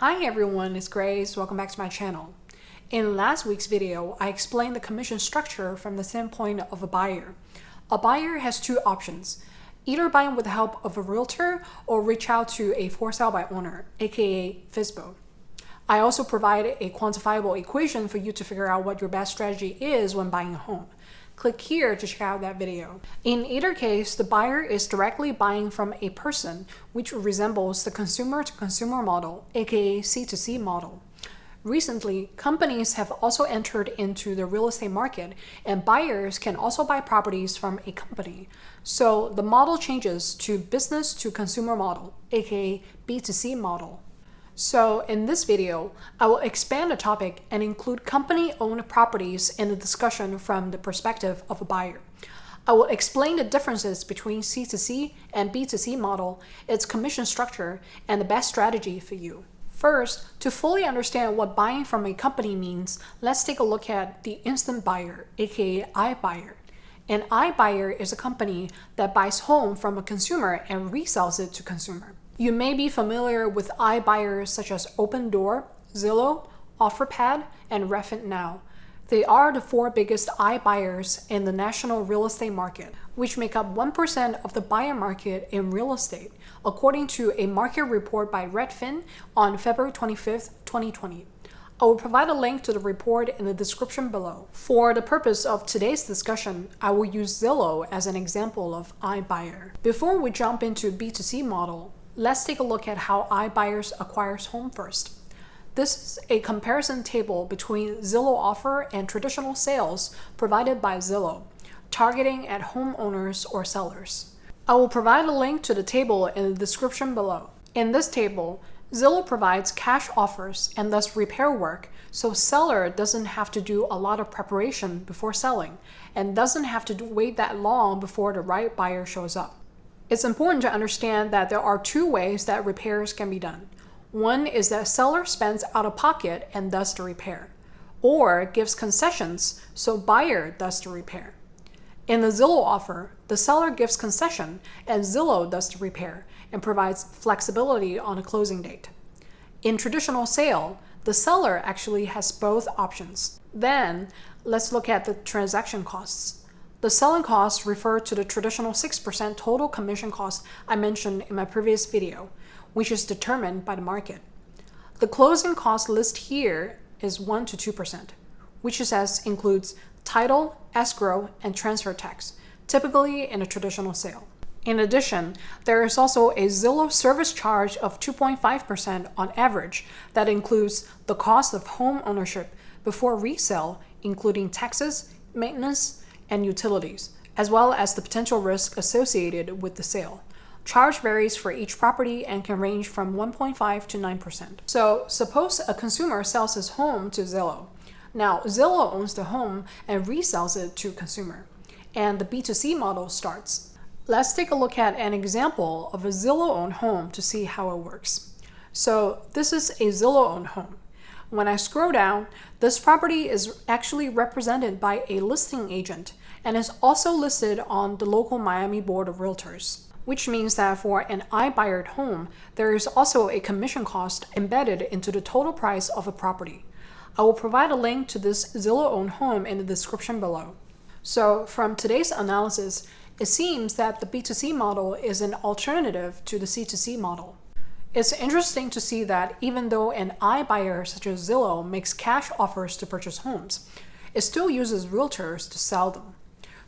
Hi everyone, it's Grace. Welcome back to my channel. In last week's video, I explained the commission structure from the standpoint of a buyer. A buyer has two options, either buying with the help of a realtor or reach out to a for sale by owner, aka FSBO. I also provide a quantifiable equation for you to figure out what your best strategy is when buying a home. Click here to check out that video. In either case, the buyer is directly buying from a person, which resembles the consumer-to-consumer model, aka C2C model. Recently, companies have also entered into the real estate market, and buyers can also buy properties from a company. So the model changes to business-to-consumer model, aka B2C model. So in this video, I will expand the topic and include company-owned properties in the discussion from the perspective of a buyer. I will explain the differences between C2C and B2C model, its commission structure, and the best strategy for you. First, to fully understand what buying from a company means, let's take a look at the instant buyer, aka iBuyer. An iBuyer is a company that buys home from a consumer and resells it to consumer. You may be familiar with iBuyers such as Opendoor, Zillow, OfferPad, and Redfin now. They are the four biggest iBuyers in the national real estate market, which make up 1% of the buyer market in real estate, according to a market report by Redfin on February 25th, 2020. I will provide a link to the report in the description below. For the purpose of today's discussion, I will use Zillow as an example of iBuyer. Before we jump into B2C model, let's take a look at how iBuyers acquires home first. This is a comparison table between Zillow offer and traditional sales provided by Zillow, targeting at homeowners or sellers. I will provide a link to the table in the description below. In this table, Zillow provides cash offers and thus repair work, so seller doesn't have to do a lot of preparation before selling and doesn't have to wait that long before the right buyer shows up. It's important to understand that there are two ways that repairs can be done. One is that seller spends out of pocket and does the repair, or gives concessions so buyer does the repair. In the Zillow offer, the seller gives concession and Zillow does the repair and provides flexibility on a closing date. In traditional sale, the seller actually has both options. Then, let's look at the transaction costs. The selling costs refer to the traditional 6% total commission cost I mentioned in my previous video, which is determined by the market. The closing cost list here is 1 to 2%, which includes title, escrow, and transfer tax, typically in a traditional sale. In addition, there is also a Zillow service charge of 2.5% on average that includes the cost of home ownership before resale, including taxes, maintenance, and utilities, as well as the potential risk associated with the sale. Charge varies for each property and can range from 1.5 to 9%. So suppose a consumer sells his home to Zillow. Now Zillow owns the home and resells it to consumer, and the B2C model starts. Let's take a look at an example of a Zillow-owned home to see how it works. So this is a Zillow-owned home. When I scroll down, this property is actually represented by a listing agent and is also listed on the local Miami Board of Realtors, which means that for an iBuyer home, there is also a commission cost embedded into the total price of a property. I will provide a link to this Zillow-owned home in the description below. So from today's analysis, it seems that the B2C model is an alternative to the C2C model. It's interesting to see that even though an iBuyer such as Zillow makes cash offers to purchase homes, it still uses realtors to sell them.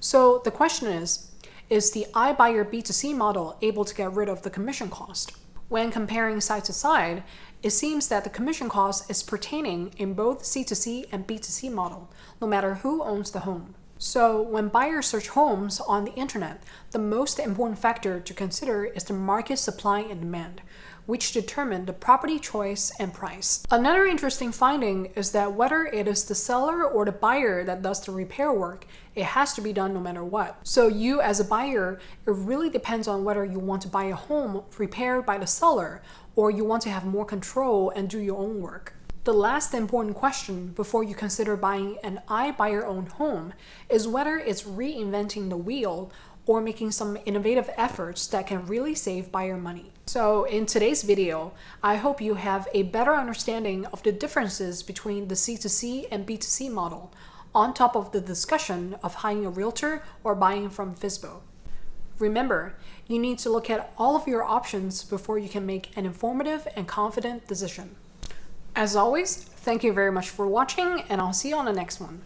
So the question is the iBuyer B2C model able to get rid of the commission cost? When comparing side to side, it seems that the commission cost is pertaining in both C2C and B2C model, no matter who owns the home. So when buyers search homes on the internet, the most important factor to consider is the market supply and demand, which determine the property choice and price. Another interesting finding is that whether it is the seller or the buyer that does the repair work, it has to be done no matter what. So you as a buyer, it really depends on whether you want to buy a home repaired by the seller or you want to have more control and do your own work. The last important question before you consider buying an iBuyer-owned home is whether it's reinventing the wheel or making some innovative efforts that can really save buyer money. So in today's video, I hope you have a better understanding of the differences between the C2C and B2C model, on top of the discussion of hiring a realtor or buying from FSBO. Remember, you need to look at all of your options before you can make an informative and confident decision. As always, thank you very much for watching, and I'll see you on the next one.